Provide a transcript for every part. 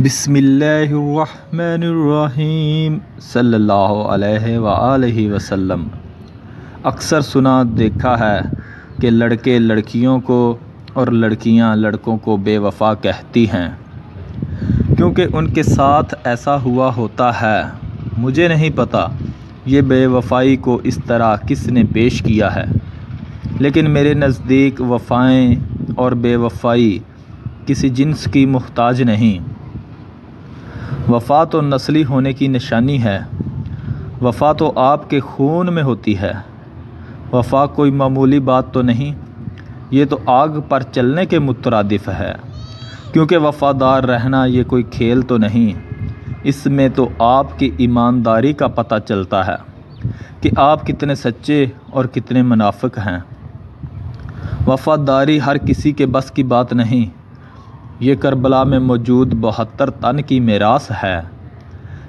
بسم اللہ الرحمن الرحیم صلی اللہ علیہ وآلہ وسلم۔ اکثر سنا دیکھا ہے کہ لڑکے لڑکیوں کو اور لڑکیاں لڑکوں کو بے وفا کہتی ہیں کیونکہ ان کے ساتھ ایسا ہوا ہوتا ہے۔ مجھے نہیں پتہ یہ بے وفائی کو اس طرح کس نے پیش کیا ہے، لیکن میرے نزدیک وفائیں اور بے وفائی کسی جنس کی محتاج نہیں۔ وفا تو نسلی ہونے کی نشانی ہے۔ وفا تو آپ کے خون میں ہوتی ہے۔ وفا کوئی معمولی بات تو نہیں، یہ تو آگ پر چلنے کے مترادف ہے، کیونکہ وفادار رہنا یہ کوئی کھیل تو نہیں۔ اس میں تو آپ کی ایمانداری کا پتہ چلتا ہے کہ آپ کتنے سچے اور کتنے منافق ہیں۔ وفاداری ہر کسی کے بس کی بات نہیں۔ یہ کربلا میں موجود 72 تن کی میراث ہے۔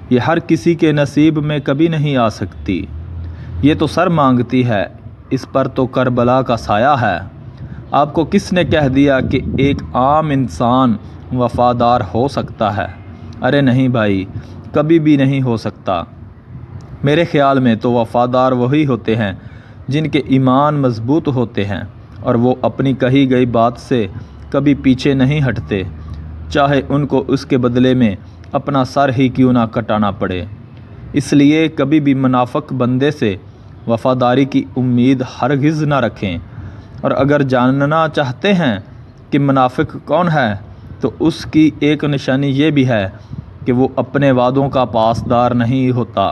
یہ ہر کسی کے نصیب میں کبھی نہیں آ سکتی۔ یہ تو سر مانگتی ہے، اس پر تو کربلا کا سایہ ہے۔ آپ کو کس نے کہہ دیا کہ ایک عام انسان وفادار ہو سکتا ہے؟ ارے نہیں بھائی، کبھی بھی نہیں ہو سکتا۔ میرے خیال میں تو وفادار وہی ہوتے ہیں جن کے ایمان مضبوط ہوتے ہیں اور وہ اپنی کہی گئی بات سے کبھی پیچھے نہیں ہٹتے، چاہے ان کو اس کے بدلے میں اپنا سر ہی کیوں نہ کٹانا پڑے۔ اس لیے کبھی بھی منافق بندے سے وفاداری کی امید ہرگز نہ رکھیں، اور اگر جاننا چاہتے ہیں کہ منافق کون ہے تو اس کی ایک نشانی یہ بھی ہے کہ وہ اپنے وعدوں کا پاسدار نہیں ہوتا،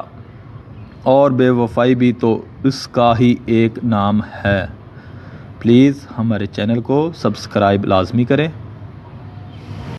اور بے وفائی بھی تو اس کا ہی ایک نام ہے۔ پلیز ہمارے چینل کو سبسکرائب لازمی کریں۔